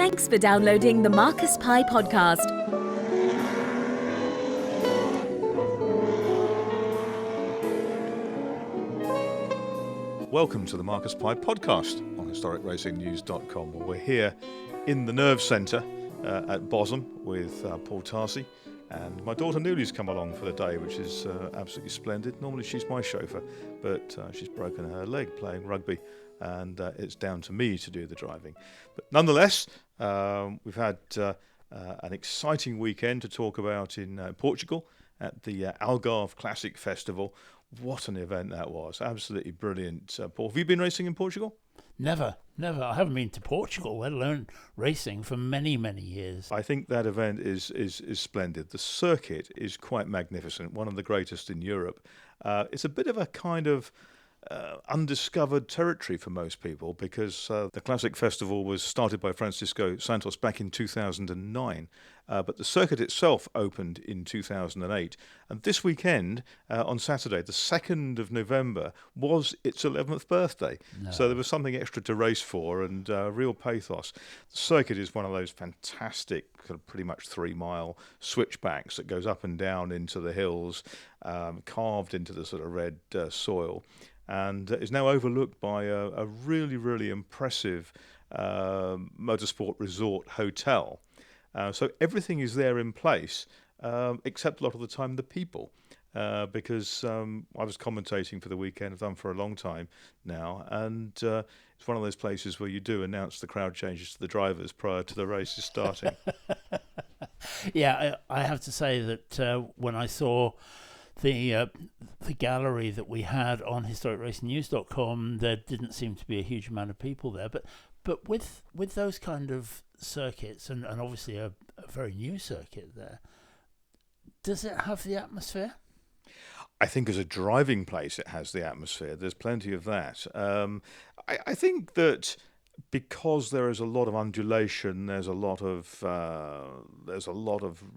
Thanks for downloading the Marcus Pye podcast. Welcome to the Marcus Pye podcast on historicracingnews.com, where we're here in the Nerve Centre at Bosham with Paul Tarsi, and my daughter Newley's come along for the day, which is absolutely splendid. Normally she's my chauffeur, but she's broken her leg playing rugby, and it's down to me to do the driving. But nonetheless, we've had an exciting weekend to talk about in Portugal at the Algarve Classic Festival. What an event that was. Absolutely brilliant. Paul, have you been racing in Portugal? Never. I haven't been to Portugal, let alone racing, for many, many years. I think that event is splendid. The circuit is quite magnificent, one of the greatest in Europe. It's a bit of a kind of undiscovered territory for most people, because the Classic Festival was started by Francisco Santos back in 2009, but the circuit itself opened in 2008. And this weekend, on Saturday, the 2nd of November, was its 11th birthday. No. So there was something extra to race for, and real pathos. The circuit is one of those fantastic, pretty much 3-mile switchbacks that goes up and down into the hills, carved into the sort of red soil, and is now overlooked by a really, really impressive motorsport resort hotel. So everything is there in place, except a lot of the time the people, because I was commentating for the weekend, I've done for a long time now, and it's one of those places where you do announce the crowd changes to the drivers prior to the races starting. Yeah, I have to say that when I saw the gallery that we had on historicracingnews.com, there didn't seem to be a huge amount of people there. But with those kind of circuits, and obviously a very new circuit there, does it have the atmosphere? I think as a driving place it has the atmosphere. There's plenty of that. I think that because there is a lot of undulation, there's a lot of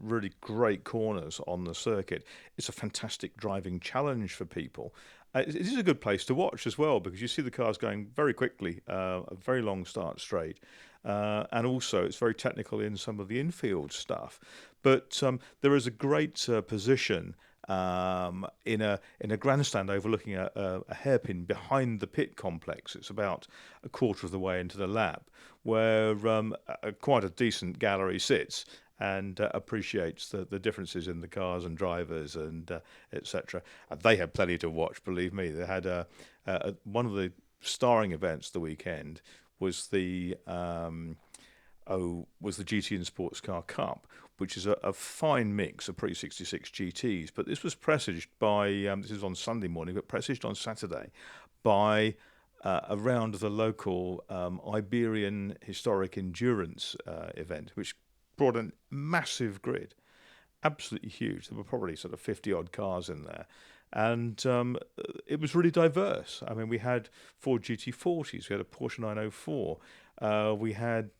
really great corners on the circuit. It's a fantastic driving challenge for people. It is a good place to watch as well, because you see the cars going very quickly, a very long start straight, and also it's very technical in some of the infield stuff. But there is a great position in a grandstand overlooking a hairpin behind the pit complex. It's about a quarter of the way into the lap, where quite a decent gallery sits and appreciates the differences in the cars and drivers and etc. They had plenty to watch, believe me. They had one of the starring events the weekend was the GT and Sports Car Cup, which is a fine mix of pre-66 GTs. But this was presaged by, this is on Sunday morning, but presaged on Saturday by a round of the local Iberian Historic Endurance event, which brought a massive grid, absolutely huge. There were probably sort of 50-odd cars in there. And it was really diverse. I mean, we had Ford GT40s, we had a Porsche 904, we had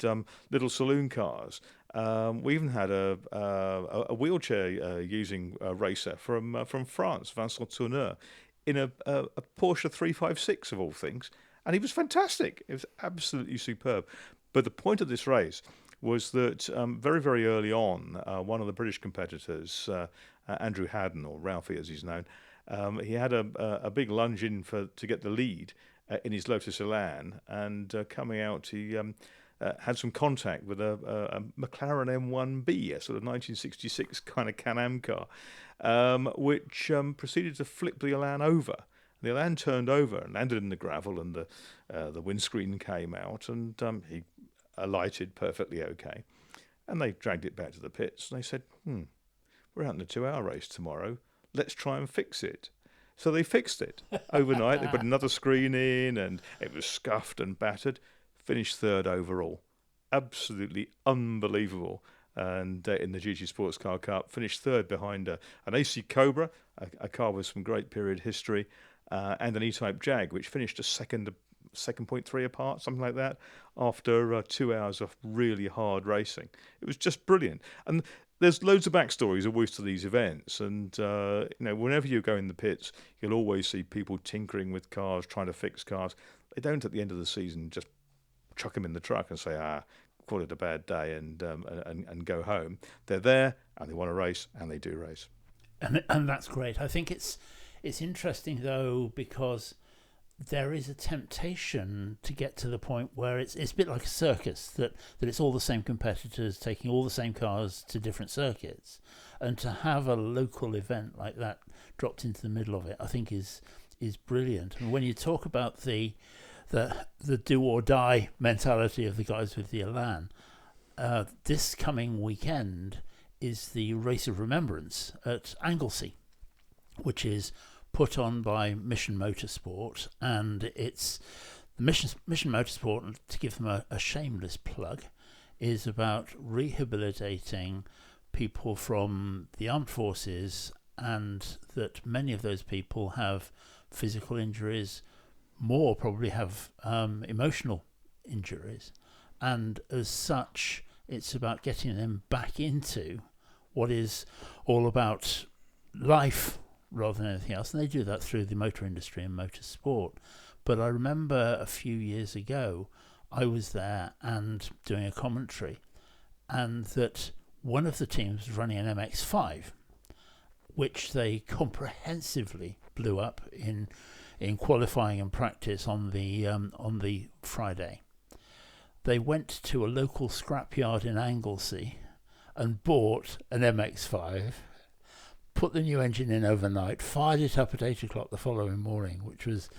little saloon cars. We even had a wheelchair using racer from France, Vincent Tourneur, in a Porsche 356 of all things, and he was fantastic. It was absolutely superb. But the point of this race was that very, very early on, one of the British competitors, Andrew Haddon, or Ralphie as he's known, he had a big lunge in to get the lead in his Lotus Elan, and coming out, he had some contact with a McLaren M1B, a sort of 1966 kind of Can-Am car, which proceeded to flip the Elan over. The Elan turned over and landed in the gravel, and the windscreen came out, and he alighted perfectly okay. And they dragged it back to the pits, and they said, we're out in a 2-hour race tomorrow. Let's try and fix it. So they fixed it overnight. They put another screen in, and it was scuffed and battered. Finished third overall. Absolutely unbelievable. And in the GT Sports Car Cup, finished third behind an AC Cobra, a car with some great period history, and an E-Type Jag, which finished a second 2.3 apart, something like that, after 2 hours of really hard racing. It was just brilliant. And there's loads of backstories always to these events, and whenever you go in the pits, you'll always see people tinkering with cars, trying to fix cars. They don't, at the end of the season, just chuck them in the truck and say, call it a bad day and go home. They're there and they want to race, and they do race. And that's great. I think it's interesting though, because there is a temptation to get to the point where it's a bit like a circus, that it's all the same competitors taking all the same cars to different circuits, and to have a local event like that dropped into the middle of it, I think is brilliant. And when you talk about the do or die mentality of the guys with the Elan, this coming weekend is the Race of Remembrance at Anglesey, which is put on by Mission Motorsport, and it's Mission Motorsport, to give them a shameless plug, is about rehabilitating people from the armed forces, and that many of those people have physical injuries, more probably have emotional injuries, and as such it's about getting them back into what is all about life rather than anything else, and they do that through the motor industry and motorsport. But I remember a few years ago I was there and doing a commentary, and that one of the teams was running an MX-5, which they comprehensively blew up in qualifying and practice on the Friday. They went to a local scrapyard in Anglesey and bought an MX-5, put the new engine in overnight, fired it up at 8 o'clock the following morning, which was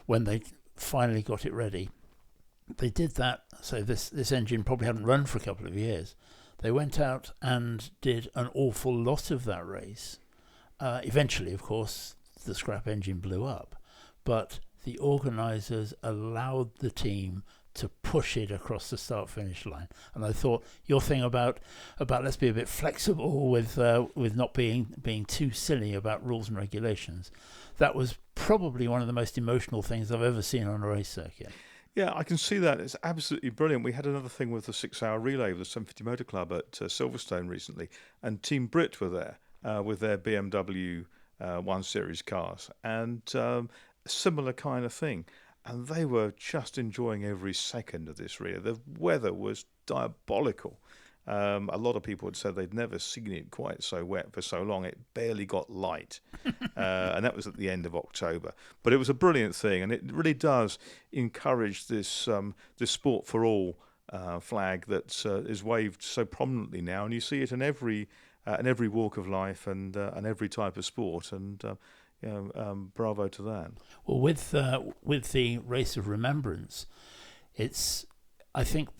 when they finally got it ready. They did that, so this engine probably hadn't run for a couple of years. They went out and did an awful lot of that race. Eventually, of course, the scrap engine blew up, but the organisers allowed the team to push it across the start-finish line. And I thought your thing about let's be a bit flexible with not being too silly about rules and regulations, that was probably one of the most emotional things I've ever seen on a race circuit. Yeah, I can see that. It's absolutely brilliant. We had another thing with the 6-hour relay with the 750 Motor Club at Silverstone recently, and Team Brit were there with their BMW 1 Series cars, and a similar kind of thing. And they were just enjoying every second of this relay. The weather was diabolical. A lot of people had said they'd never seen it quite so wet for so long. It barely got light. And that was at the end of October. But it was a brilliant thing, and it really does encourage this sport for all flag that is waved so prominently now. And you see it in every walk of life and every type of sport. And bravo to that. Well, with the Race of Remembrance, it's, I think,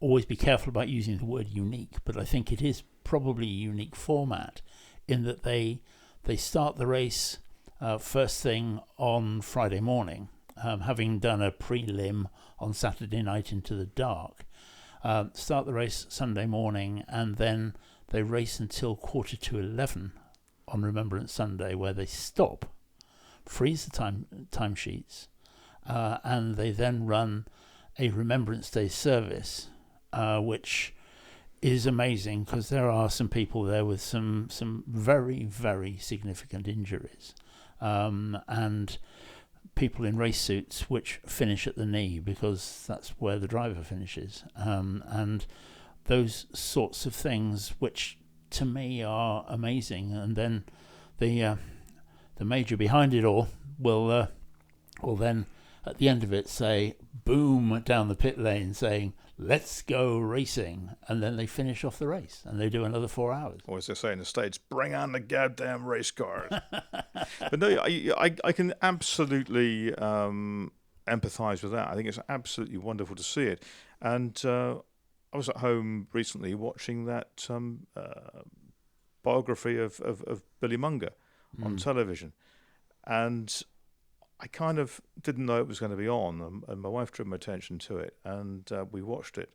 always be careful about using the word unique, but I think it is probably a unique format in that they start the race first thing on Friday morning, having done a prelim on Saturday night into the dark. Start the race Sunday morning, and then they race until 11:15 on Remembrance Sunday, where they stop, freeze the timesheets, and they then run a Remembrance Day service, which is amazing because there are some people there with some very, very significant injuries, and people in race suits which finish at the knee because that's where the driver finishes, and those sorts of things which to me are amazing. And then the major behind it all will then at the end of it say boom down the pit lane saying let's go racing, and then they finish off the race and they do another 4 hours. Or as they say in the States, bring on the goddamn race cars. But no, I can absolutely empathise with that. I think it's absolutely wonderful to see it. And I was at home recently watching that biography of Billy Munger on television, and I kind of didn't know it was going to be on, and my wife drew my attention to it, and we watched it,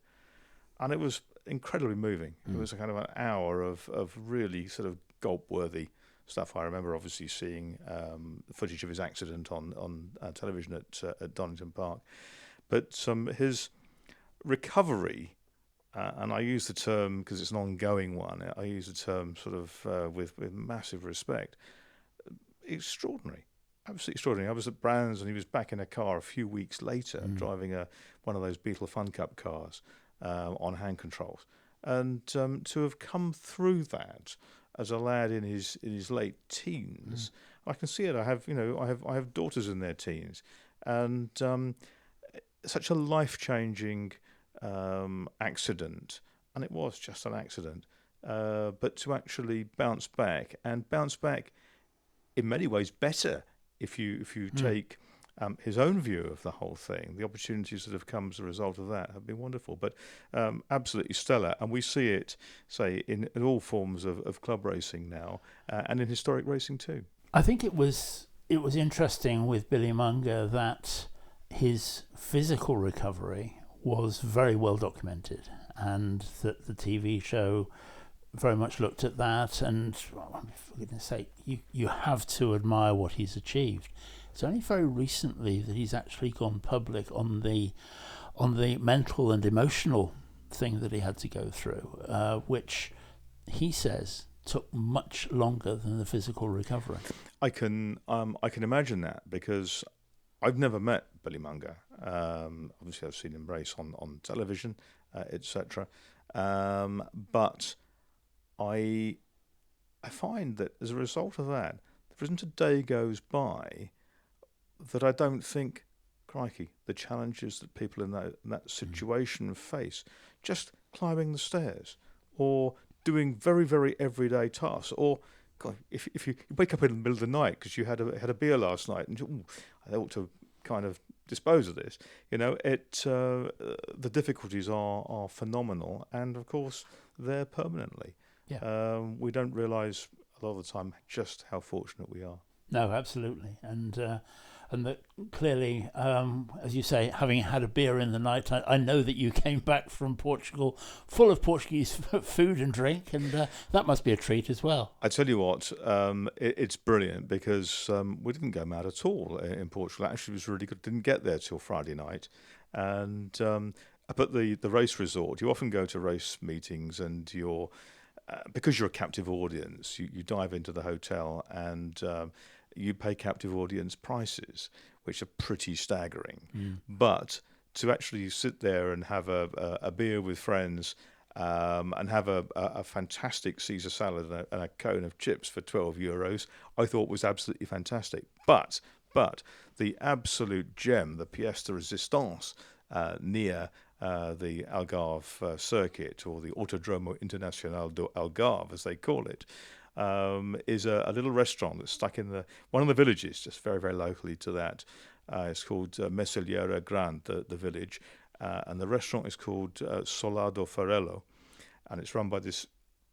and it was incredibly moving. It was a kind of an hour of really sort of gulp-worthy stuff. I remember obviously seeing footage of his accident on television at Donington Park, but his recovery, and I use the term because it's an ongoing one, I use the term sort of with massive respect, extraordinary. Absolutely extraordinary. I was at Brands and he was back in a car a few weeks later driving one of those Beetle Fun Cup cars. on hand controls, and to have come through that as a lad in his late teens, I can see it. I have daughters in their teens, and such a life-changing accident, and it was just an accident, but to actually bounce back in many ways better if you take his own view of the whole thing. The opportunities that have come as a result of that have been wonderful, but absolutely stellar. And we see it, say, in all forms of club racing now, and in historic racing too. I think it was interesting with Billy Munger that his physical recovery was very well documented, and that the TV show very much looked at that. And for goodness sake, you have to admire what he's achieved. It's only very recently that he's actually gone public on the mental and emotional thing that he had to go through, which he says took much longer than the physical recovery. I can imagine that, because I've never met Billy Munger. Obviously, I've seen him race on television, etc. But I find that as a result of that, there isn't a day goes by that I don't think, crikey, the challenges that people in that situation face, just climbing the stairs or doing very, very everyday tasks, or God, if you wake up in the middle of the night because you had a beer last night and I ought to kind of dispose of this, the difficulties are phenomenal, and of course they're permanently. Yeah. We don't realise a lot of the time just how fortunate we are. No, absolutely, and that clearly, as you say, having had a beer in the night, I know that you came back from Portugal full of Portuguese food and drink, and that must be a treat as well. I tell you what, it's brilliant, because we didn't go mad at all in Portugal. Actually, it was really good. Didn't get there till Friday night, and but the race resort, you often go to race meetings, and because you're a captive audience, you dive into the hotel, and you pay captive audience prices, which are pretty staggering. But to actually sit there and have a beer with friends, and have a fantastic Caesar salad and a cone of chips for €12, I thought was absolutely fantastic. But the absolute gem, the pièce de résistance, near the Algarve circuit, or the Autodromo Internacional do Algarve, as they call it, is a little restaurant that's stuck in one of the villages, just very, very locally to that. It's called Meseliera Grande, the village, and the restaurant is called Solado Farello, and it's run by this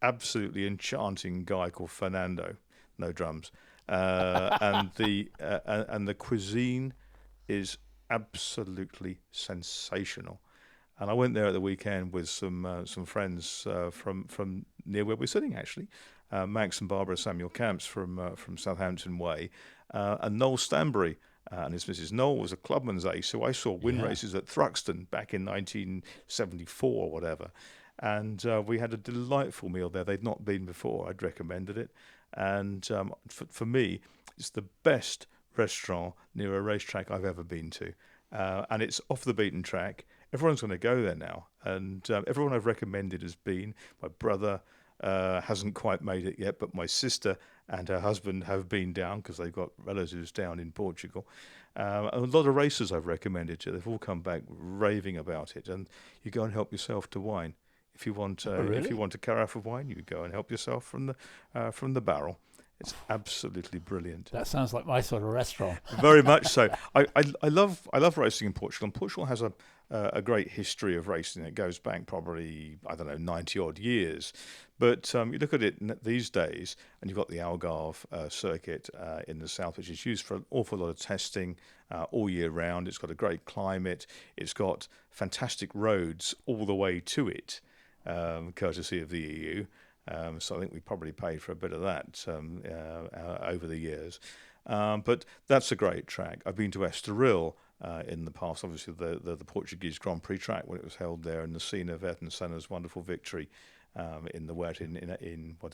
absolutely enchanting guy called Fernando, no drums, and the cuisine is absolutely sensational. And I went there at the weekend with some friends from near where we're sitting, actually. Max and Barbara Samuel Camps from Southampton Way, and Noel Stanbury and his Mrs. Noel was a clubman's ace, who I saw win races at Thruxton back in 1974 or whatever. And we had a delightful meal there. They'd not been before. I'd recommended it. And for me, it's the best restaurant near a racetrack I've ever been to. And it's off the beaten track. Everyone's going to go there now. And everyone I've recommended has been. My brother hasn't quite made it yet, but my sister and her husband have been down because they've got relatives down in Portugal. A lot of racers I've recommended to. They've all come back raving about it. And you go and help yourself to wine. If you want, if you want a carafe of wine, you go and help yourself from the barrel. It's absolutely brilliant. That sounds like my sort of restaurant. Very much so. I love racing in Portugal. And Portugal has a great history of racing. It goes back probably, 90 odd years. But you look at it these days, and you've got the Algarve circuit in the south, which is used for an awful lot of testing all year round. It's got a great climate. It's got fantastic roads all the way to it, courtesy of the EU. So I think we probably paid for a bit of that over the years. But that's a great track. I've been to Estoril in the past, obviously the Portuguese Grand Prix track when it was held there, and the scene of Ayrton Senna's wonderful victory in the wet in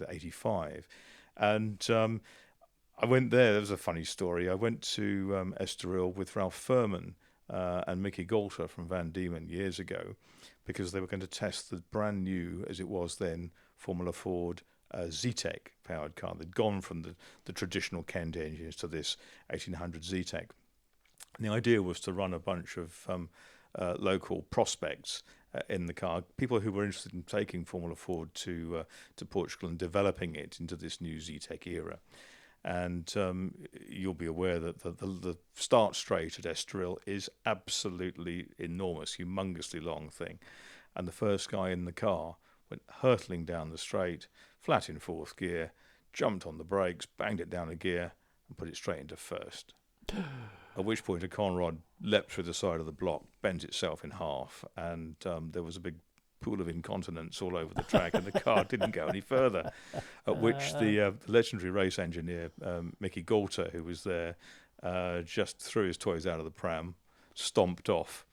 85. And I went there. There was a funny story. I went to Estoril with Ralph Furman and Mickey Galter from Van Diemen years ago, because they were going to test the brand new, as it was then, Formula Ford Z-Tech powered car. They'd gone from the traditional Kent engines to this 1800 Z-Tech. And the idea was to run a bunch of local prospects in the car, people who were interested in taking Formula Ford to Portugal and developing it into this new Z-Tech era. And you'll be aware that the start straight at Estoril is absolutely enormous, humongously long thing. And the first guy in the car went hurtling down the straight, flat in fourth gear, jumped on the brakes, banged it down a gear, and put it straight into first. At which point a conrod leapt through the side of the block, bent itself in half, and there was a big pool of incontinence all over the track, and the car didn't go any further. At which the legendary race engineer, Mickey Galter, who was there, just threw his toys out of the pram, stomped off,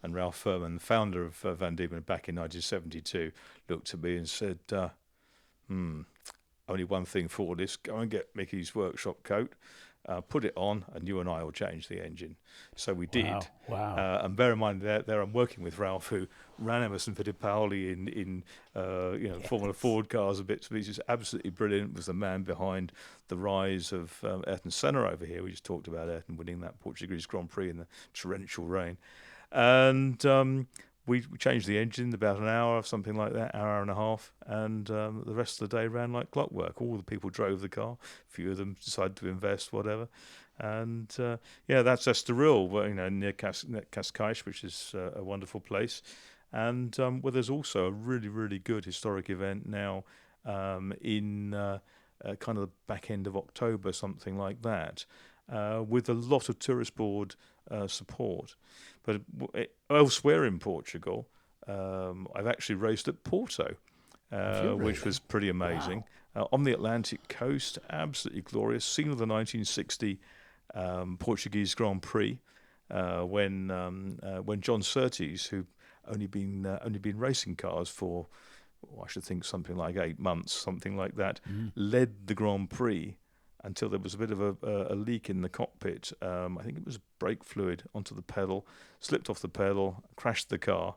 and Ralph Furman, founder of Van Diemen back in 1972, looked at me and said, only one thing for this, go and get Mickey's workshop coat, put it on, and you and I will change the engine. So we did. Wow. And bear in mind, there I'm working with Ralph, who ran Emerson Fittipaldi in Formula Ford cars and bits and pieces. Absolutely brilliant. Was the man behind the rise of Ayrton Senna over here. We just talked about Ayrton winning that Portuguese Grand Prix in the torrential rain. And we changed the engine in about an hour, something like that, hour and a half, and the rest of the day ran like clockwork. All the people drove the car. A few of them decided to invest, whatever. And that's Estoril, near Cascais, which is a wonderful place. And where there's also a really, really good historic event now in kind of the back end of October, something like that, with a lot of tourist board support. But elsewhere in Portugal, I've actually raced at Porto, which was pretty amazing. Wow. On the Atlantic coast, absolutely glorious. Scene of the 1960 Portuguese Grand Prix, when John Surtees, who only been racing cars for, I should think something like 8 months, something like that, led the Grand Prix until there was a bit of a leak in the cockpit. I think it was brake fluid onto the pedal, slipped off the pedal, crashed the car,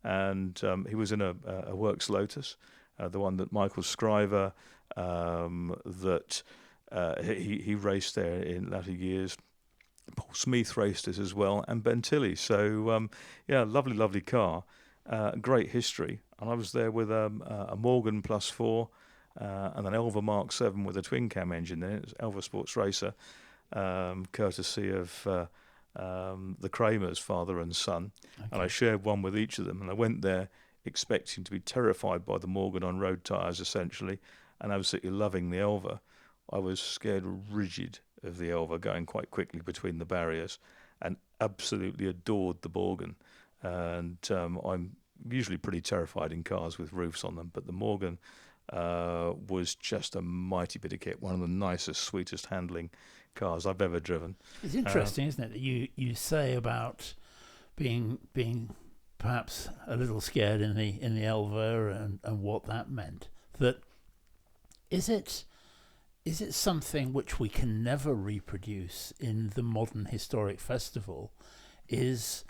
and he was in a Works Lotus, the one that Michael Scriver, he raced there in latter years. Paul Smith raced it as well, and Ben Tilley. So, lovely car, great history. And I was there with a Morgan Plus 4, and an Elva Mark 7 with a twin cam engine in it. It was Elva Sports Racer, courtesy of the Kramers, father and son. Okay. And I shared one with each of them. And I went there expecting to be terrified by the Morgan on road tyres, essentially, and absolutely loving the Elva. I was scared rigid of the Elva going quite quickly between the barriers, and absolutely adored the Morgan. And I'm usually pretty terrified in cars with roofs on them, but the Morgan was just a mighty bit of kit, one of the nicest, sweetest handling cars I've ever driven. It's interesting, isn't it, that you say about being perhaps a little scared in the Elva and what that meant. That is it something which we can never reproduce in the modern historic festival? Is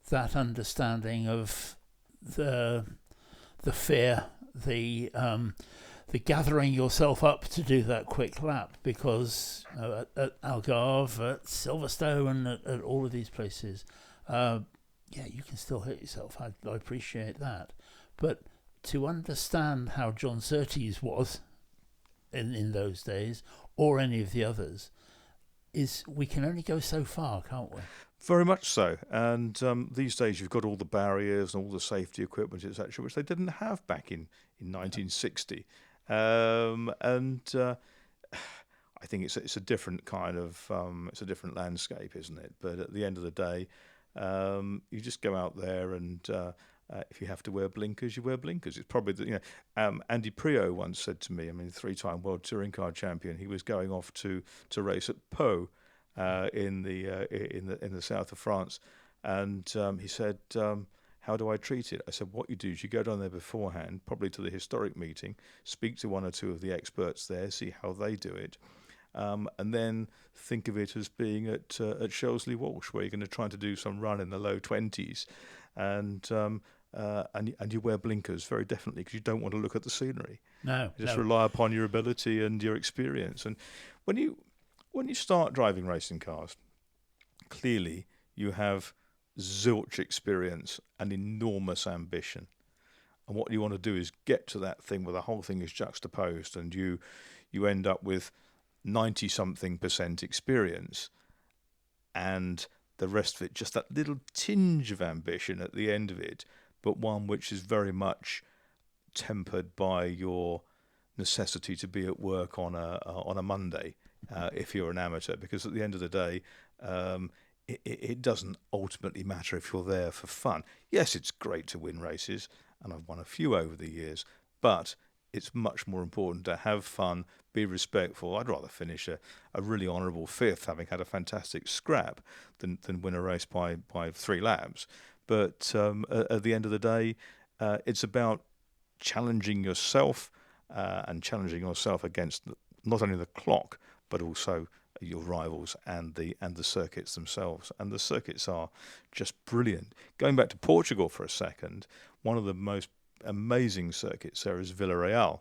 that understanding of the fear, the gathering yourself up to do that quick lap, because at Algarve, at Silverstone, at all of these places, you can still hurt yourself. I appreciate that. But to understand how John Surtees was in those days, or any of the others, we can only go so far, can't we? Very much so. And these days you've got all the barriers and all the safety equipment, etc., which they didn't have back in 1960. I think it's a different kind of it's a different landscape, isn't it? But at the end of the day, you just go out there, and if you have to wear blinkers, you wear blinkers. It's probably Andy Priault once said to me, 3-time World Touring Car Champion, he was going off to race at Pau in the south of France, and he said, how do I treat it? I said, what you do is you go down there beforehand, probably to the historic meeting, speak to one or two of the experts there, see how they do it, and then think of it as being at Shelsley Walsh, where you're going to try to do some run in the low 20s, and and you wear blinkers very definitely because you don't want to look at the scenery. No, You just no. rely upon your ability and your experience. And when you start driving racing cars, clearly you have zilch experience and enormous ambition. And what you want to do is get to that thing where the whole thing is juxtaposed, and you end up with 90-something% experience, and the rest of it just that little tinge of ambition at the end of it, but one which is very much tempered by your necessity to be at work on a Monday, if you're an amateur, because at the end of the day, it doesn't ultimately matter if you're there for fun. Yes, it's great to win races, and I've won a few over the years, but it's much more important to have fun, be respectful. I'd rather finish a really honourable fifth, having had a fantastic scrap, than win a race by 3 laps. But at the end of the day, it's about challenging yourself and challenging yourself against not only the clock, but also your rivals and the circuits themselves. And the circuits are just brilliant. Going back to Portugal for a second, one of the most amazing circuits there is Villarreal,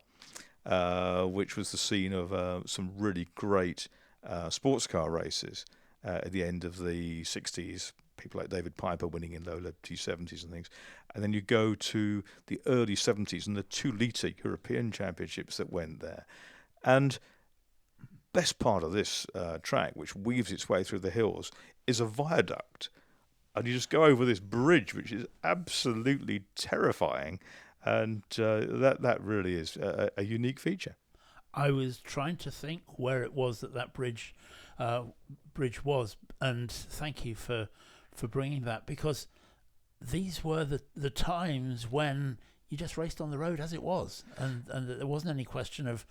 which was the scene of some really great sports car races at the end of the 60s. People like David Piper winning in Lola T70s and things. And then you go to the early 70s and the 2-litre European Championships that went there. And best part of this track, which weaves its way through the hills, is a viaduct. And you just go over this bridge, which is absolutely terrifying. And that really is a unique feature. I was trying to think where it was that bridge was, and thank you for bringing that, because these were the times when you just raced on the road as it was, and there wasn't any question of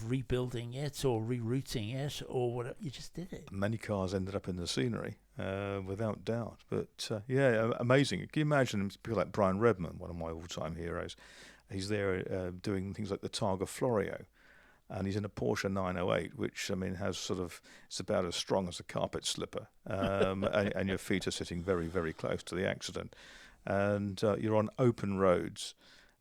rebuilding it or rerouting it or whatever. You just did it. Many cars ended up in the scenery, without doubt. But yeah, amazing. Can you imagine people like Brian Redman, one of my all-time heroes? He's there doing things like the Targa Florio, and he's in a Porsche 908, which has it's about as strong as a carpet slipper, and your feet are sitting very, very close to the accident, and you're on open roads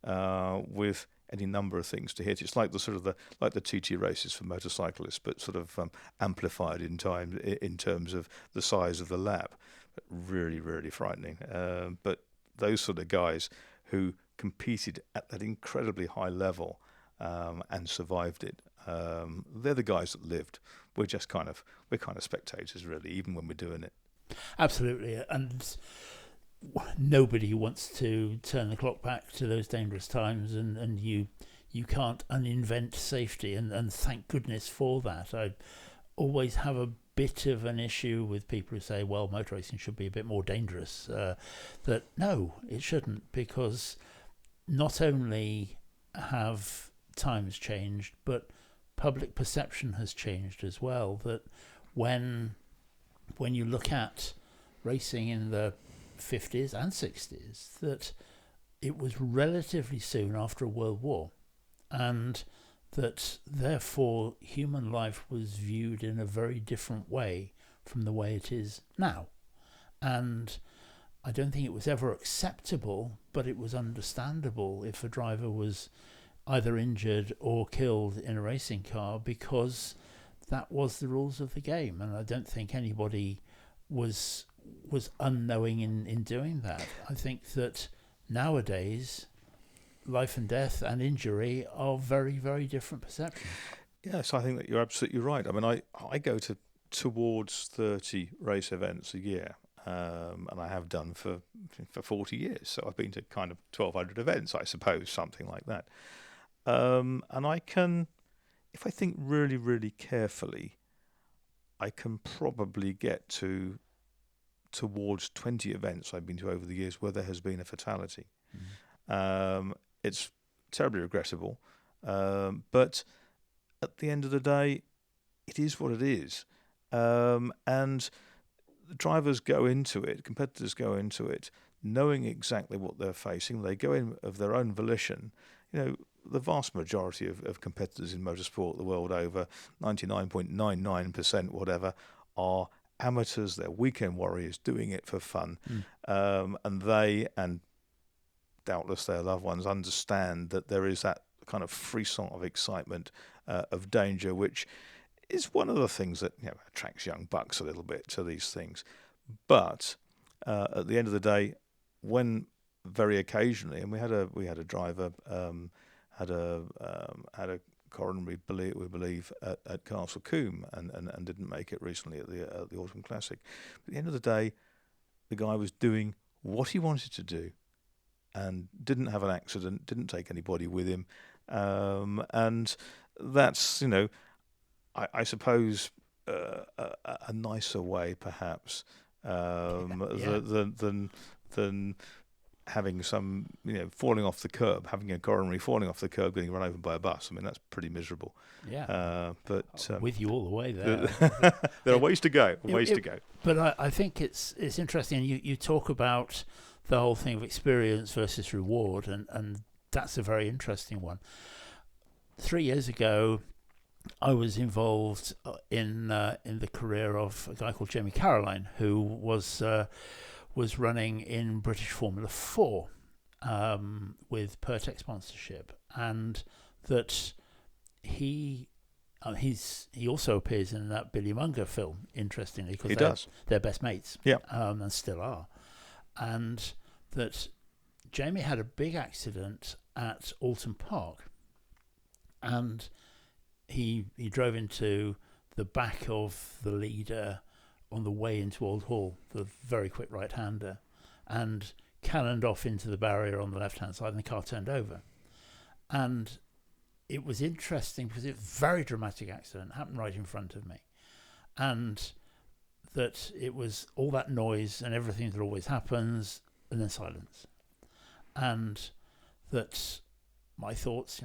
with any number of things to hit. It's like the TT races for motorcyclists, but sort of amplified in terms of the size of the lap. Really, really frightening. But those sort of guys who competed at that incredibly high level and survived it, they're the guys that lived. We're kind of spectators, really, even when we're doing it. Absolutely, and nobody wants to turn the clock back to those dangerous times, and you can't uninvent safety, and thank goodness for that. I always have a bit of an issue with people who say, well, motor racing should be a bit more dangerous. That no, it shouldn't, because not only have times changed, but public perception has changed as well. That when you look at racing in the 50s and 60s, that it was relatively soon after a world war, and that therefore human life was viewed in a very different way from the way it is now. And I don't think it was ever acceptable, but it was understandable if a driver was either injured or killed in a racing car, because that was the rules of the game. And I don't think anybody was unknowing in doing that. I think that nowadays life and death and injury are very, very different perceptions. Yes, I think that you're absolutely right. I go towards 30 race events a year, and I have done for 40 years. So I've been to kind of 1,200 events, I suppose, something like that. And I can, if I think really, really carefully, I can probably get towards 20 events I've been to over the years where there has been a fatality. Mm-hmm. It's terribly regrettable, but at the end of the day, it is what it is. And the drivers go into it, competitors go into it, knowing exactly what they're facing. They go in of their own volition. The vast majority of competitors in motorsport the world over, 99.99% whatever, are amateurs. They're weekend warriors doing it for fun. And they and doubtless their loved ones, understand that there is that kind of frisson of excitement, of danger, which is one of the things that attracts young bucks a little bit to these things. But at the end of the day, when very occasionally, and we had a driver had a coronary, we believe, at Castle Combe and didn't make it recently at the Autumn Classic. But at the end of the day, the guy was doing what he wanted to do and didn't have an accident, didn't take anybody with him, and that's I suppose a nicer way perhaps than having some falling off the curb, having a coronary, falling off the curb, getting run over by a bus. I mean, that's pretty miserable. Yeah. But with you all the way there. There are ways to go. But I think it's interesting. You talk about the whole thing of experience versus reward, and that's a very interesting one. 3 years ago, I was involved in the career of a guy called Jamie Caroline, who was running in British Formula 4 with Pertec sponsorship, and that he also appears in that Billy Munger film, interestingly, because they're best mates, and still are, and that Jamie had a big accident at Alton Park, and he drove into the back of the leader on the way into Old Hall, the very quick right-hander, and cannoned off into the barrier on the left-hand side, and the car turned over. And it was interesting because it was a very dramatic accident, happened right in front of me. And that it was all that noise and everything that always happens, and then silence. And that my thoughts,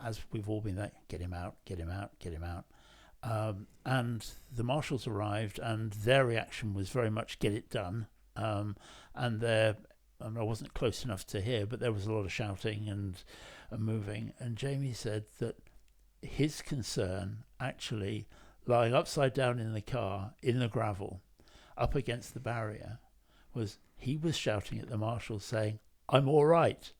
as we've all been there, get him out. And the marshals arrived, and their reaction was very much get it done. And I wasn't close enough to hear, but there was a lot of shouting and moving. And Jamie said that his concern, actually lying upside down in the car, in the gravel, up against the barrier, was he was shouting at the marshals saying, "I'm all right.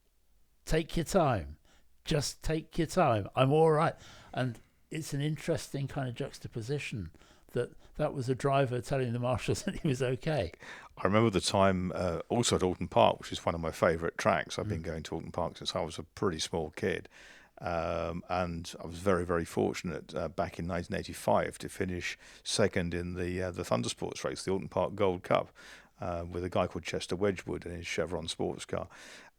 Take your time. Just take your time. I'm all right." And it's an interesting kind of juxtaposition that was a driver telling the marshals that he was okay. I remember the time also at Alton Park, which is one of my favourite tracks. I've been going to Alton Park since I was a pretty small kid. And I was very, very fortunate back in 1985 to finish second in the Thundersports race, the Alton Park Gold Cup, with a guy called Chester Wedgwood in his Chevron sports car.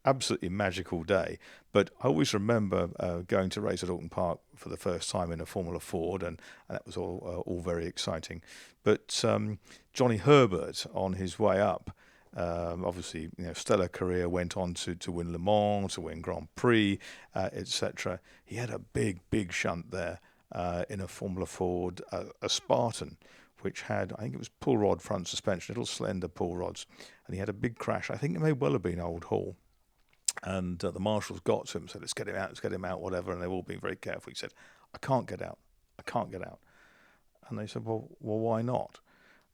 Absolutely magical day. But I always remember going to race at Alton Park for the first time in a Formula Ford, and that was all very exciting. But Johnny Herbert, on his way up, obviously, stellar career, went on to win Le Mans, to win Grand Prix, etc. He had a big shunt there in a Formula Ford, a Spartan, which had, I think it was pull rod front suspension, little slender pull rods, and he had a big crash. I think it may well have been Old Hall. And the marshals got to him and said, let's get him out, whatever. And they've all been very careful. He said, I can't get out. And they said, well, why not?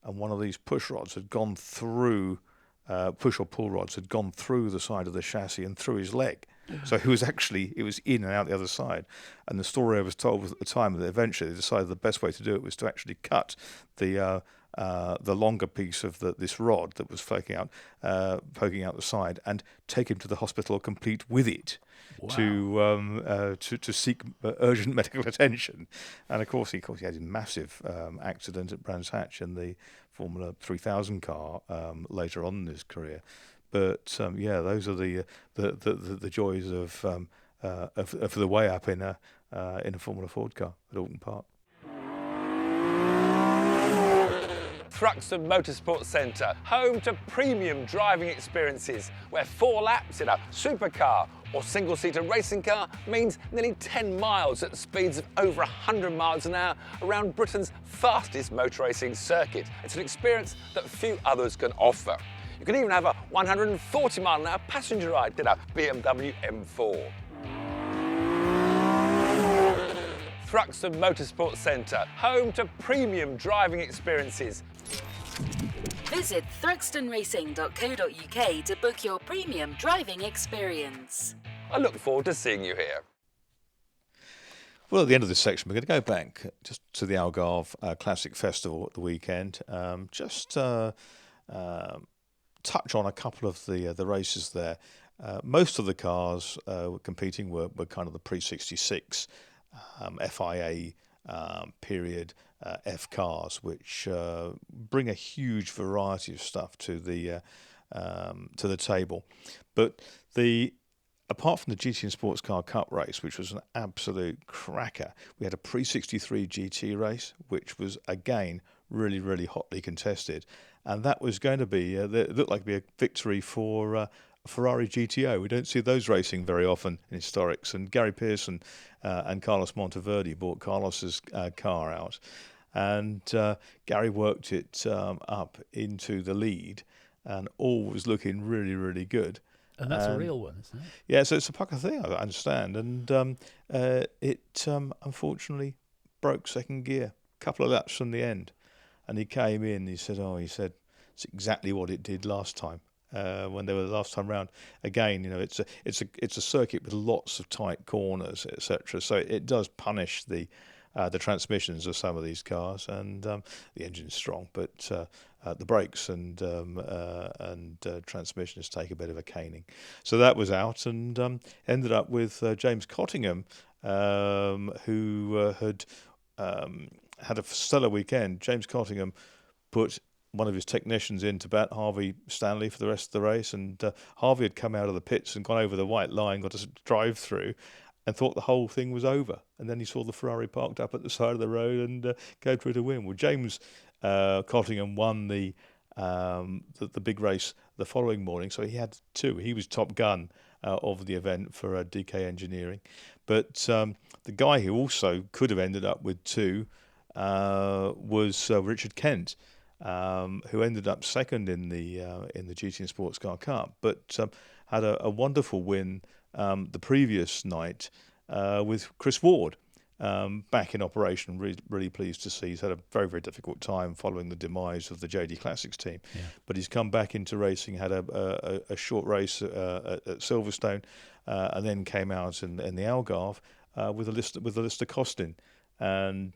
And one of these push rods had gone through, push or pull rods had gone through the side of the chassis and through his leg. So it was in and out the other side. And the story I was told was at the time that eventually they decided the best way to do it was to actually cut the longer piece of this rod that was poking out the side, and take him to the hospital complete with it. Wow. to seek urgent medical attention. And of course he had a massive accident at Brands Hatch in the Formula 3000 car later on in his career. But those are the joys of the way up in a Formula Ford car at Alton Park. Thruxton Motorsport Centre, home to premium driving experiences, where 4 laps in a supercar or single-seater racing car means nearly 10 miles at speeds of over 100 miles an hour around Britain's fastest motor racing circuit. It's an experience that few others can offer. You can even have a 140 mile an hour passenger ride in a BMW M4. Thruxton Motorsport Centre, home to premium driving experiences. Visit thruxtonracing.co.uk to book your premium driving experience. I look forward to seeing you here. Well, at the end of this section, we're going to go back just to the Algarve Classic Festival at the weekend. Touch on a couple of the races there. Most of the cars competing were kind of the pre-66 FIA period F cars, which bring a huge variety of stuff to the table. But apart from the GT and Sports Car Cup race, which was an absolute cracker, we had a pre-63 GT race, which was again really, really hotly contested, and that was going to be it looked like to be a victory for Ferrari GTO. We don't see those racing very often in historics, and Gary Pearson and Carlos Monteverde brought Carlos's car out, and Gary worked it up into the lead, and all was looking really, really good. And that's a real one, isn't it? Yeah, so it's a pucker thing, I understand, and it unfortunately broke second gear, a couple of laps from the end, and he came in. He said, it's exactly what it did last time. When they were the last time round, again, it's a circuit with lots of tight corners, etc. So it does punish the transmissions of some of these cars, and the engine's strong, but the brakes and transmissions take a bit of a caning. So that was out, and ended up with James Cottingham, who had a stellar weekend. James Cottingham put one of his technicians in to bat, Harvey Stanley, for the rest of the race, and Harvey had come out of the pits and gone over the white line, got a drive through, and thought the whole thing was over. And then he saw the Ferrari parked up at the side of the road and go through to win. Well, James Cottingham won the big race the following morning, so he had two. He was top gun of the event for DK Engineering. But the guy who also could have ended up with two was Richard Kent, who ended up second in the GT and Sports Car Cup, but had a wonderful win the previous night with Chris Ward back in operation. Really pleased to see. He's had a very, very difficult time following the demise of the JD Classics team, but he's come back into racing, had a short race at Silverstone, and then came out in the Algarve with a list of costing. And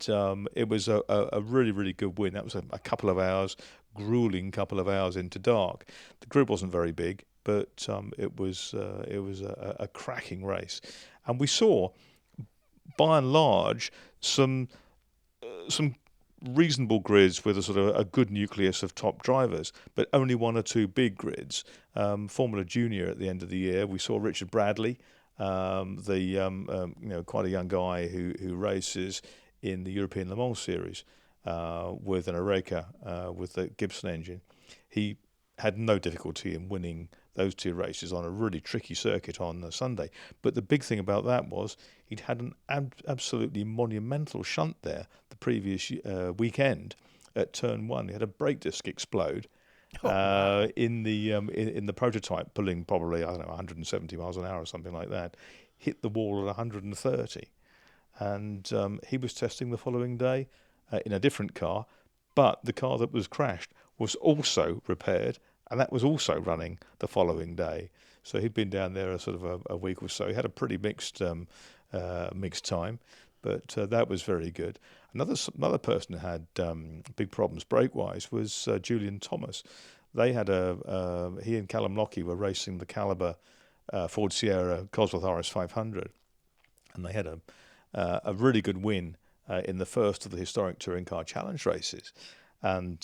it was a really, really good win. That was a couple of hours, grueling couple of hours into dark. The grid wasn't very big, but it was a cracking race. And we saw, by and large, some reasonable grids with a sort of a good nucleus of top drivers, but only one or two big grids. Formula Junior at the end of the year, we saw Richard Bradley, quite a young guy who races in the European Le Mans series with an Oreca with the Gibson engine. He had no difficulty in winning those two races on a really tricky circuit on Sunday. But the big thing about that was he'd had an absolutely monumental shunt there the previous weekend at turn one. He had a brake disc explode in the prototype, pulling probably 170 miles an hour or something like that. Hit the wall at 130, and he was testing the following day in a different car, but the car that was crashed was also repaired, and that was also running the following day. So he'd been down there a week or so. He had a pretty mixed time, but that was very good. Another person who had big problems brake-wise was Julian Thomas. They had he and Callum Lockie were racing the Caliber Ford Sierra Cosworth RS 500, and they had a really good win in the first of the historic touring car challenge races. And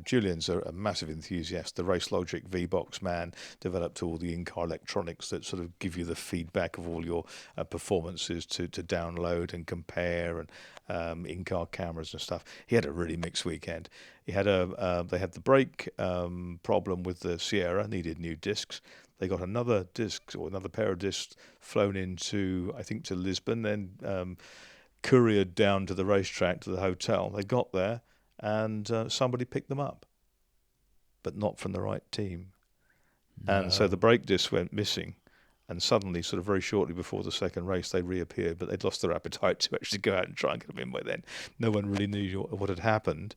Julian's a massive enthusiast. The Race Logic V-Box man, developed all the in-car electronics that sort of give you the feedback of all your performances to download and compare, and in-car cameras and stuff. He had a really mixed weekend. He had they had the brake problem with the Sierra, needed new discs. They got another pair of discs flown into, I think, to Lisbon, then couriered down to the racetrack to the hotel. They got there, and somebody picked them up, but not from the right team. No. And so the brake disc went missing, and suddenly, sort of very shortly before the second race, they reappeared, but they'd lost their appetite to actually go out and try and get them in by then. No one really knew what had happened.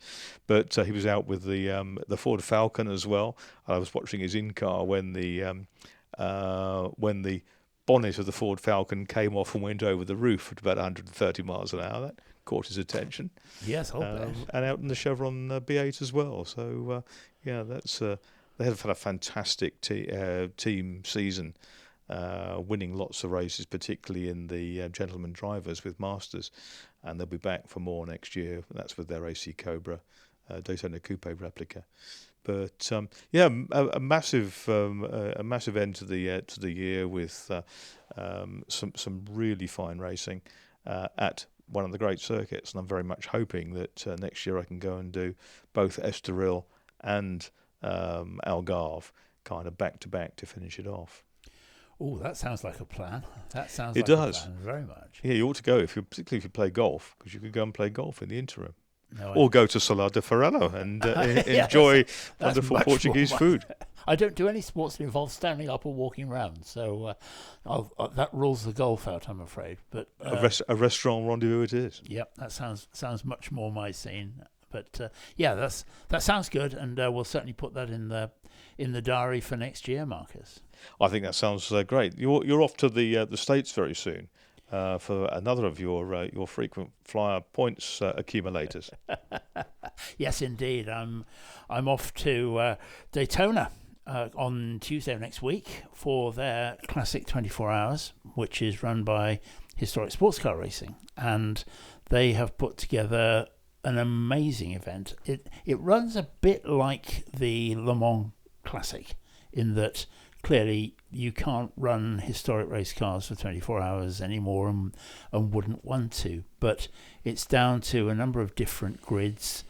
But he was out with the Ford Falcon as well. I was watching his in-car when the bonnet of the Ford Falcon came off and went over the roof at about 130 miles an hour. That caught his attention. Yes, and out in the Chevron B8 as well. So, that's they have had a fantastic team season. Winning lots of races, particularly in the gentleman drivers with Masters, and they'll be back for more next year. That's with their AC Cobra Daytona Coupe replica. But a massive end to the year with some really fine racing at one of the great circuits, and I'm very much hoping that next year I can go and do both Estoril and Algarve, kind of back to back to finish it off. Oh, that sounds like a plan. It does. A plan very much. Yeah, you ought to go, particularly if you play golf, because you could go and play golf in the interim. No, or go to Solar de Farello and enjoy wonderful Portuguese food. I don't do any sports that involve standing up or walking around, so that rules the golf out, I'm afraid. But a restaurant rendezvous it is. Yep, that sounds much more my scene. But that sounds good, and we'll certainly put that in the diary for next year, Marcus. I think that sounds great. You're off to the States very soon for another of your frequent flyer points accumulators. Yes, indeed. I'm off to Daytona on Tuesday of next week for their Classic 24 Hours, which is run by Historic Sports Car Racing, and they have put together an amazing event. It runs a bit like the Le Mans Classic in that clearly you can't run historic race cars for 24 hours anymore and wouldn't want to, but it's down to a number of different grids.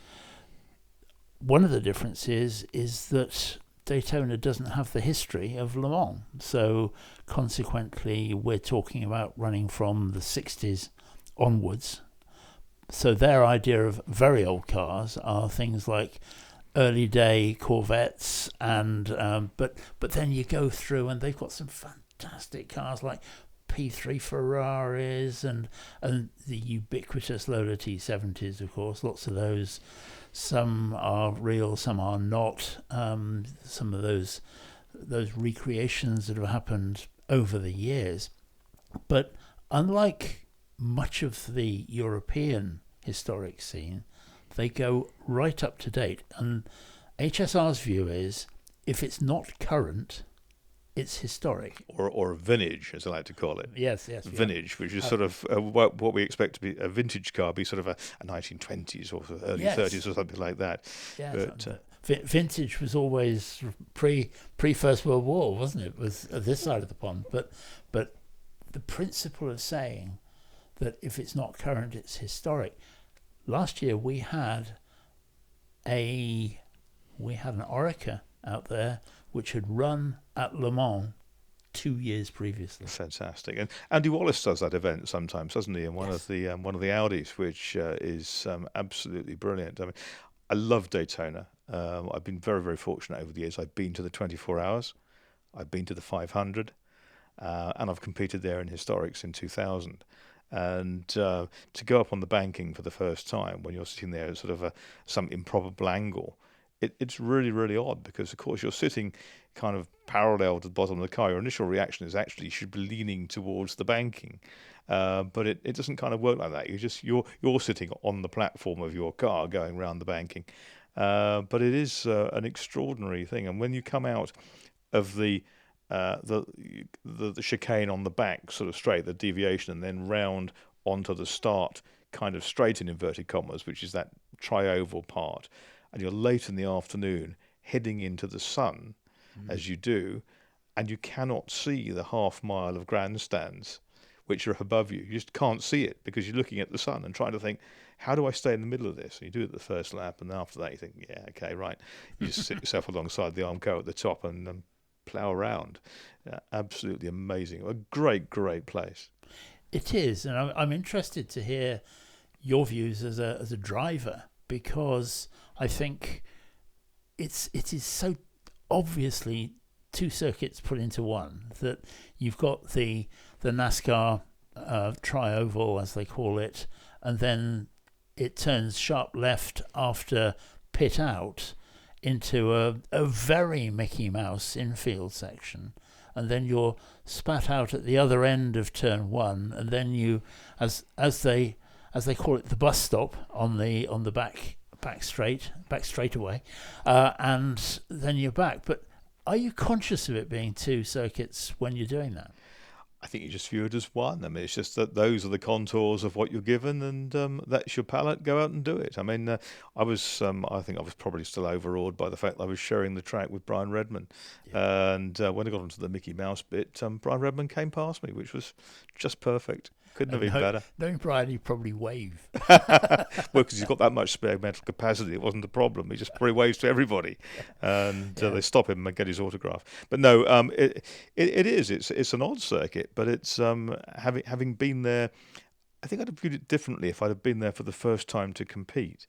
One of the differences is that Daytona doesn't have the history of Le Mans, so consequently we're talking about running from the 60s onwards. So their idea of very old cars are things like early day Corvettes, and but then you go through and they've got some fantastic cars like P3 Ferraris and the ubiquitous Lola T70s, of course, lots of those. Some are real, some are not. Some of those recreations that have happened over the years. But unlike much of the European historic scene, they go right up to date. And HSR's view is, if it's not current, it's historic. Or vintage, as I like to call it. Yes. Vintage, which is sort of what we expect to be a vintage car, be sort of a 1920s or early 30s or something like that. Yeah, but vintage was always pre First World War, wasn't it? It was this side of the pond. But the principle of saying that if it's not current, it's historic. Last year we had an Oreca out there which had run at Le Mans 2 years previously. Fantastic. And Andy Wallace does that event sometimes, doesn't he? In one of the Audis, which is absolutely brilliant. I mean, I love Daytona. I've been very, very fortunate over the years. I've been to the 24 Hours, I've been to the 500, and I've competed there in historics in 2000. And to go up on the banking for the first time when you're sitting there at sort of some improbable angle, it's really, really odd, because, of course, you're sitting kind of parallel to the bottom of the car. Your initial reaction is actually you should be leaning towards the banking, but it doesn't kind of work like that. You're sitting on the platform of your car going around the banking, but it is an extraordinary thing. And when you come out of the chicane on the back, sort of straight, the deviation, and then round onto the start, kind of straight in inverted commas, which is that tri-oval part, and you're late in the afternoon heading into the sun as you do, and you cannot see the half mile of grandstands which are above you. You just can't see it because you're looking at the sun and trying to think, how do I stay in the middle of this? And you do it the first lap, and after that you think, yeah, okay, right. You just sit yourself alongside the Armco at the top and plough around. Absolutely amazing. A great, great place. It is, and I'm interested to hear your views as a driver, because I think it is so obviously two circuits put into one. That you've got the NASCAR tri-oval, as they call it, and then it turns sharp left after pit out into a very Mickey Mouse infield section, and then you're spat out at the other end of turn one, and then you, as they call it, the bus stop on the back straightaway, and then you're back. But are you conscious of it being two circuits when you're doing that? I think you just view it as one. I mean, it's just that those are the contours of what you're given, and that's your palette. Go out and do it. I mean, I think I was probably still overawed by the fact that I was sharing the track with Brian Redman, and when I got onto the Mickey Mouse bit, Brian Redman came past me, which was just perfect. Couldn't have been better. Knowing Brian, he'd probably wave. Well, because he's got that much spare mental capacity, it wasn't a problem. He just probably waves to everybody, and they stop him and get his autograph. But no, it is. It's an odd circuit, but it's having been there. I think I'd have viewed it differently if I'd have been there for the first time to compete,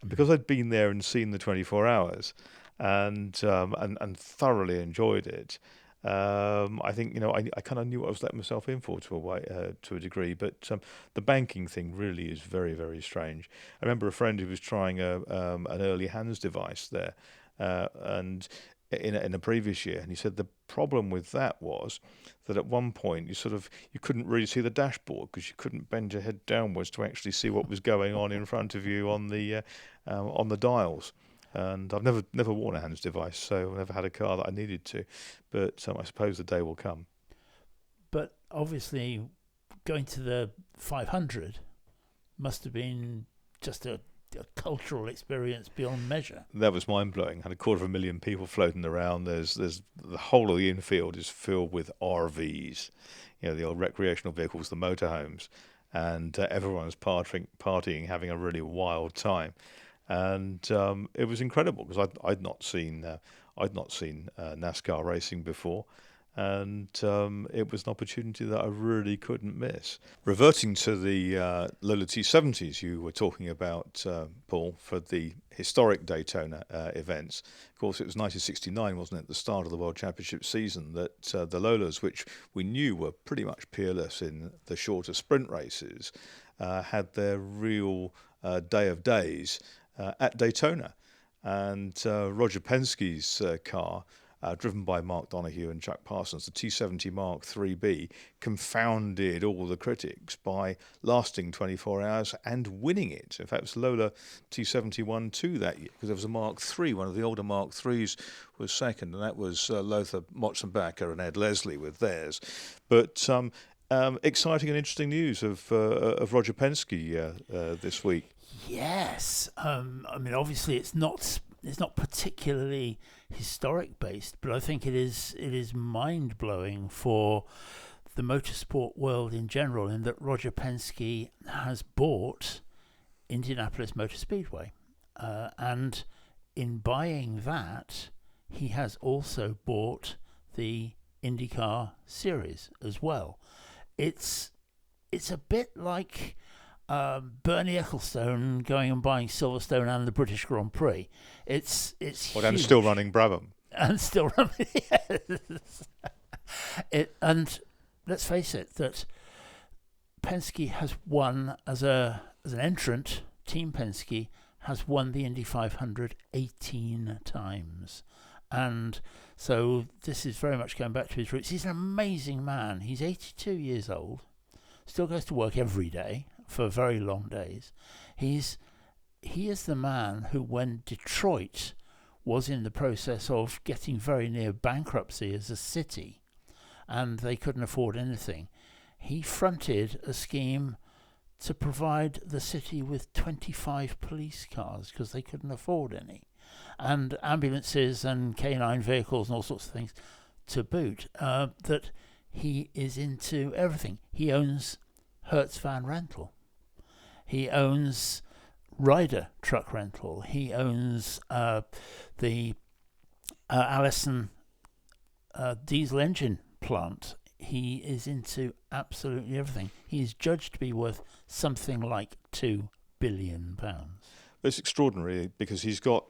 because I'd been there and seen the 24 hours, and thoroughly enjoyed it. I think I kind of knew what I was letting myself in for to a degree, but the banking thing really is very, very strange. I remember a friend who was trying an early hands device there, and in a previous year, and he said the problem with that was that at one point you couldn't really see the dashboard because you couldn't bend your head downwards to actually see what was going on in front of you on the dials. And I've never worn a hands device, so I've never had a car that I needed to. But I suppose the day will come. But obviously, going to the 500 must have been just a cultural experience beyond measure. That was mind-blowing. Had 250,000 people floating around. There's the whole of the infield is filled with RVs, the old recreational vehicles, the motorhomes, and everyone's partying, having a really wild time. And it was incredible because I'd not seen NASCAR racing before, and it was an opportunity that I really couldn't miss. Reverting to the Lola T70s you were talking about, Paul, for the historic Daytona events. Of course, it was 1969, wasn't it, the start of the World Championship season, that the Lolas, which we knew were pretty much peerless in the shorter sprint races, had their real day of days at Daytona, and Roger Penske's car, driven by Mark Donoghue and Chuck Parsons, the T70 Mark 3B, confounded all the critics by lasting 24 hours and winning it. In fact, it was Lola T70 won-2 that year, because there was a Mark 3, one of the older Mark 3s was second, and that was Lothar Motzenbacher and Ed Leslie with theirs. But exciting and interesting news of Roger Penske this week. Yes, I mean, obviously it's not particularly historic based, but I think it is mind blowing for the motorsport world in general, in that Roger Penske has bought Indianapolis Motor Speedway, and in buying that, he has also bought the IndyCar series as well. It's a bit like Bernie Ecclestone going and buying Silverstone and the British Grand Prix. It's well, and still running Brabham. And still running, yes. And let's face it, that Penske has won as an entrant. Team Penske has won the Indy 500 18 times. And so this is very much going back to his roots. He's an amazing man. He's 82 years old, still goes to work every day for very long days. He is the man who, when Detroit was in the process of getting very near bankruptcy as a city, and they couldn't afford anything, he fronted a scheme to provide the city with 25 police cars because they couldn't afford any, and ambulances and canine vehicles and all sorts of things to boot. That he is into everything. He owns Hertz Van Rental. He owns Ryder Truck Rental. He owns the Allison diesel engine plant. He is into absolutely everything. He is judged to be worth something like £2 billion. It's extraordinary because he's got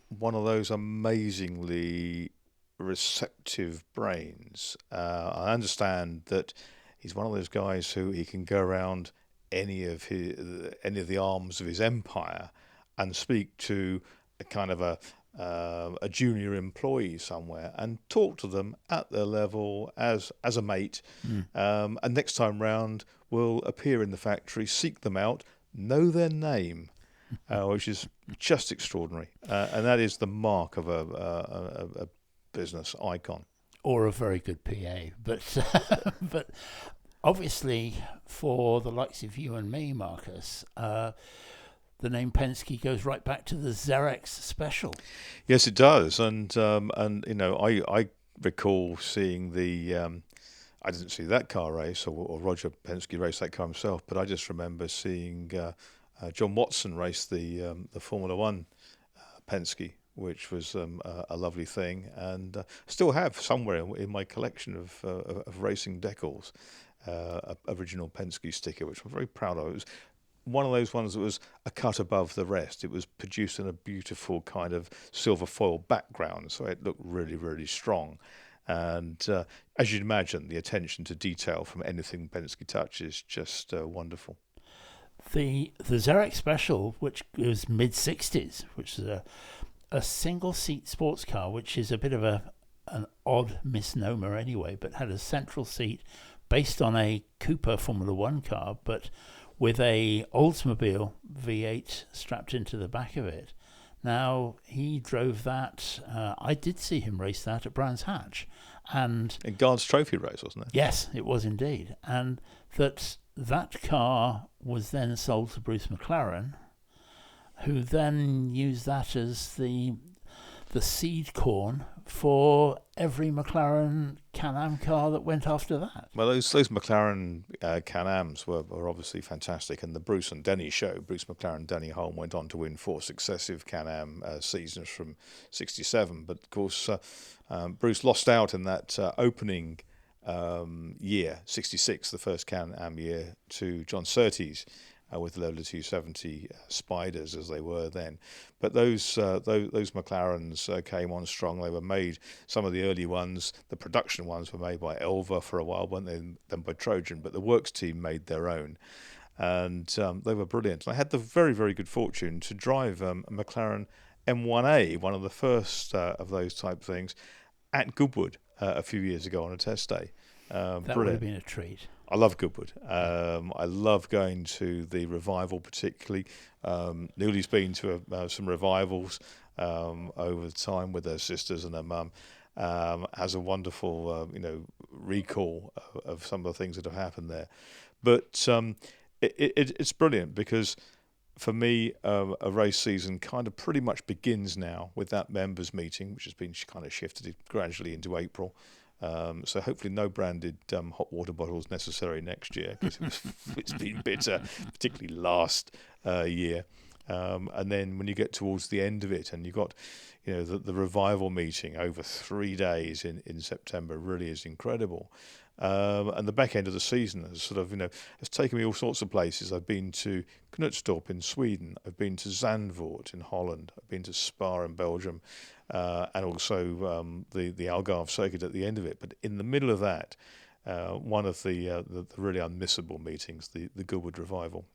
one of those amazingly receptive brains. I understand that he's one of those guys who he can go around any of the arms of his empire and speak to a kind of a junior employee somewhere and talk to them at their level as a mate. And next time round will appear in the factory, seek them out, know their name, which is just extraordinary. And that is the mark of a business icon. Or a very good PA. But but obviously for the likes of you and me, Marcus, the name Penske goes right back to the Xerox Special. Yes, it does. And you know, I recall seeing the I didn't see that car race or Roger Penske race that car himself, but I just remember seeing John Watson race the Formula One Penske, which was a lovely thing, and still have somewhere in my collection of racing decals a original Penske sticker, which I'm very proud of. It was one of those ones that was a cut above the rest. It was produced in a beautiful kind of silver foil background, so it looked really, really strong. And as you'd imagine, the attention to detail from anything Penske touches just wonderful. The Xerox Special, which was mid-60s, which is a single-seat sports car, which is a bit of an odd misnomer anyway, but had a central seat based on a Cooper Formula One car, but with a Oldsmobile V8 strapped into the back of it. Now, he drove that. I did see him race that at Brands Hatch. And in Guards Trophy race, wasn't it? Yes, it was indeed. And that car was then sold to Bruce McLaren, who then used that as the seed corn for every McLaren Can-Am car that went after that. Well, those McLaren Can-Ams were obviously fantastic, and the Bruce and Denny show, Bruce McLaren, Denny Hulme, went on to win 4 successive Can-Am seasons from '67. But of course, Bruce lost out in that opening year, '66, the first Can-Am year, to John Surtees with the Lola 270 Spiders, as they were then. But those McLarens came on strong. They were made, some of the early ones, the production ones were made by Elva for a while, weren't they? Then by Trojan, but the works team made their own. And they were brilliant. I had the very, very good fortune to drive a McLaren M1A, one of the first of those type things, at Goodwood a few years ago on a test day. That would have been a treat. I love Goodwood. I love going to the revival, particularly. Newley's been to some revivals over time with her sisters and her mum. Has a wonderful, recall of some of the things that have happened there. But it's brilliant because for me, a race season kind of pretty much begins now with that members meeting, which has been kind of shifted gradually into April. So hopefully no branded hot water bottles necessary next year, because it's been bitter, particularly last year. And then when you get towards the end of it, and you've got, the revival meeting over 3 days in September, really is incredible. And the back end of the season has sort of, has taken me all sorts of places. I've been to Knutstorp in Sweden. I've been to Zandvoort in Holland. I've been to Spa in Belgium. And also the Algarve circuit at the end of it. But in the middle of that, one of the really unmissable meetings, the Goodwood Revival.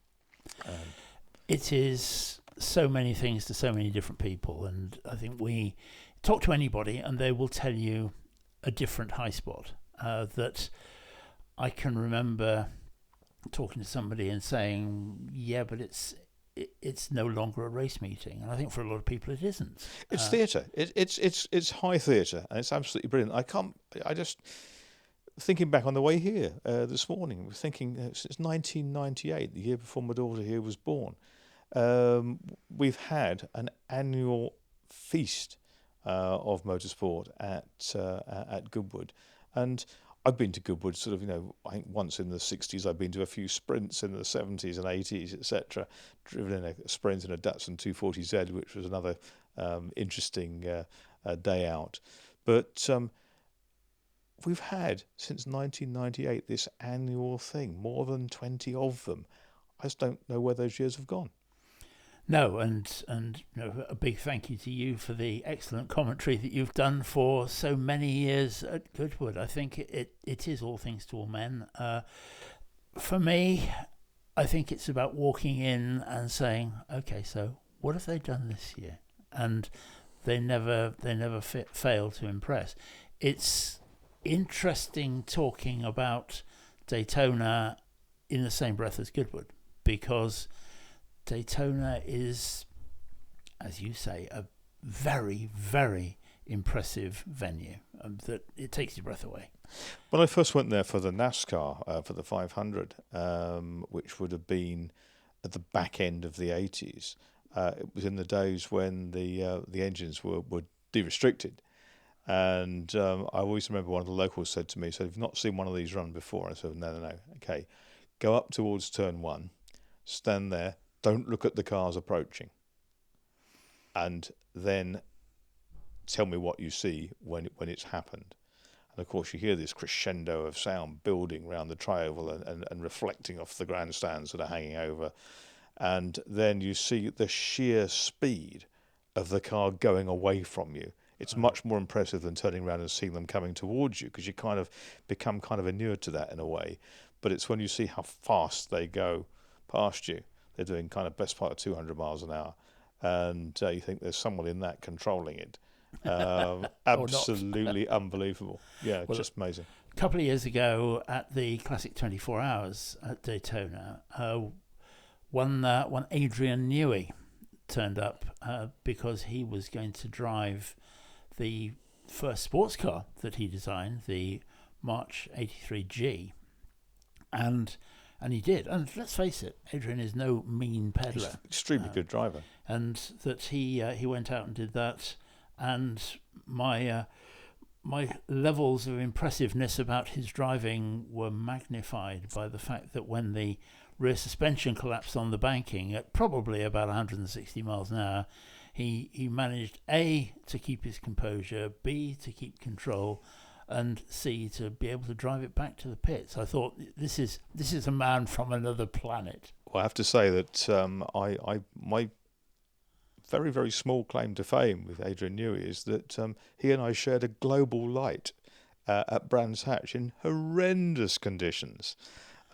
It is so many things to so many different people, and I think we talk to anybody and they will tell you a different high spot. That I can remember talking to somebody and saying, yeah, but it's no longer a race meeting, and I think for a lot of people it isn't. It's theatre. It's high theatre, and it's absolutely brilliant. I just thinking back on the way here this morning, we're thinking since 1998, the year before my daughter here was born, we've had an annual feast of motorsport at Goodwood, and I've been to Goodwood sort of, I think once in the 60s. I've been to a few sprints in the 70s and 80s, etc. Driven in a sprint in a Datsun 240Z, which was another interesting day out. But we've had, since 1998, this annual thing, more than 20 of them. I just don't know where those years have gone. No, and a big thank you to you for the excellent commentary that you've done for so many years at Goodwood. I think it is all things to all men. For me, I think it's about walking in and saying, okay, so what have they done this year? And they never fail to impress. It's interesting talking about Daytona in the same breath as Goodwood, because Daytona is, as you say, a very, very impressive venue that it takes your breath away. When I first went there for the NASCAR, for the 500, which would have been at the back end of the 80s, it was in the days when the engines were de-restricted. And I always remember one of the locals said to me, so, "You've not seen one of these run before?" I said, no. Okay, go up towards turn 1, stand there, don't look at the cars approaching, and then tell me what you see when it's happened. And of course you hear this crescendo of sound building around the tri-oval and reflecting off the grandstands that are hanging over, and then you see the sheer speed of the car going away from you. It's much more impressive than turning around and seeing them coming towards you, because you kind of become kind of inured to that in a way. But it's when you see how fast they go past you. They're doing kind of best part of 200 miles an hour, and you think there's someone in that controlling it. Absolutely unbelievable. Yeah, well, just amazing. A couple of years ago at the Classic 24 Hours at Daytona, one Adrian Newey turned up because he was going to drive the first sports car that he designed, the March 83G, and he did. And let's face it, Adrian is no mean peddler. He's an extremely good driver. And that he went out and did that. And my levels of impressiveness about his driving were magnified by the fact that when the rear suspension collapsed on the banking at probably about 160 miles an hour, he managed A, to keep his composure, B, to keep control, and C, to be able to drive it back to the pits. I thought, this is a man from another planet. Well, I have to say that my very, very small claim to fame with Adrian Newey is that he and I shared a global light at Brands Hatch in horrendous conditions.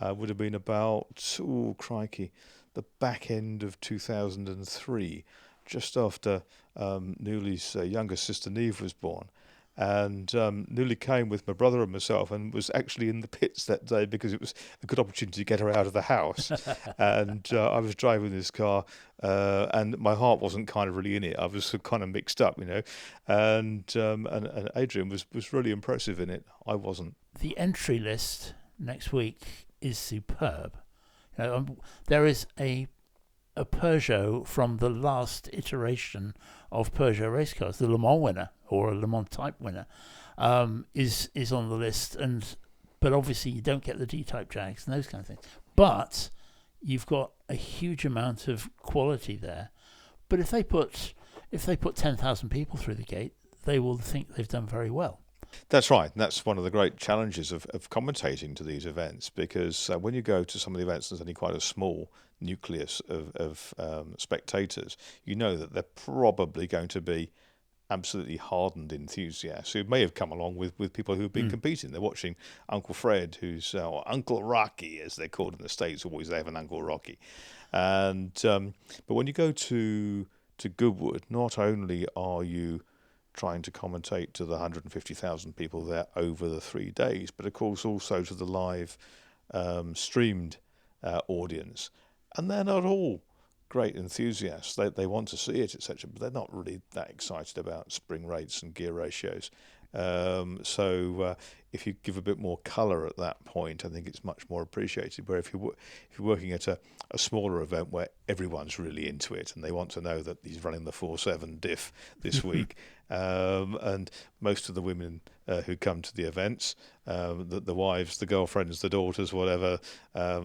Would have been about, the back end of 2003, just after Newley's younger sister Neve was born. And Newley came with my brother and myself and was actually in the pits that day because it was a good opportunity to get her out of the house. And I was driving this car and my heart wasn't kind of really in it. I was kind of mixed up, And Adrian was really impressive in it. I wasn't. The entry list next week is superb. There is a Peugeot from the last iteration of Peugeot race cars, the Le Mans winner or a Le Mans type winner, is on the list, but obviously you don't get the D-type Jags and those kind of things. But you've got a huge amount of quality there. But if they put 10,000 people through the gate, they will think they've done very well. That's right. And that's one of the great challenges of commentating to these events, because when you go to some of the events, there's only quite a small nucleus of spectators. You know that they're probably going to be absolutely hardened enthusiasts who may have come along with people who've been competing. They're watching Uncle Fred, or Uncle Rocky, as they're called in the States. Always they have an Uncle Rocky. And but when you go to Goodwood, not only are you trying to commentate to the 150,000 people there over the 3 days, but of course also to the live streamed audience. And they're not all great enthusiasts. They want to see it, etc., but they're not really that excited about spring rates and gear ratios. So if you give a bit more colour at that point, I think it's much more appreciated. Where if you're working at a smaller event where everyone's really into it and they want to know that he's running the 4.7 diff this week, and most of the women who come to the events, the wives, the girlfriends, the daughters, whatever,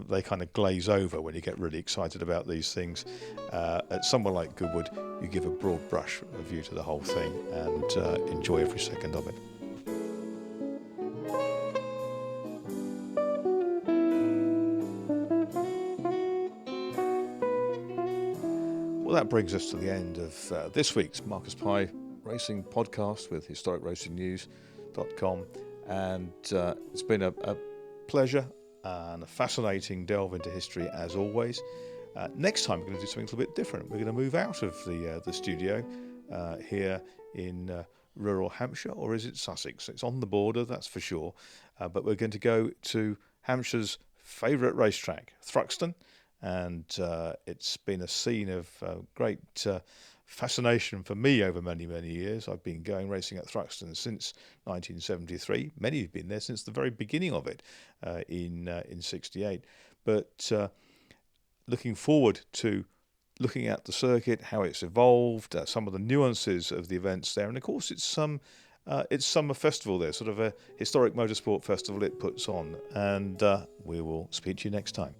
they kind of glaze over when you get really excited about these things. At somewhere like Goodwood, you give a broad brush view to the whole thing and enjoy every second of it. Well, that brings us to the end of this week's Marcus Pye Racing podcast with historicracingnews.com, and it's been a pleasure and a fascinating delve into history as always. Next time we're going to do something a little bit different. We're going to move out of the studio here in rural Hampshire, or is it Sussex? It's on the border, that's for sure. But we're going to go to Hampshire's favourite racetrack, Thruxton, and it's been a scene of great fascination for me over many, many years. I've been going racing at Thruxton since 1973. Many have been there since the very beginning of it in 68. But looking forward to looking at the circuit, how it's evolved, some of the nuances of the events there, and of course it's summer festival there, sort of a historic motorsport festival it puts on, and we will speak to you next time.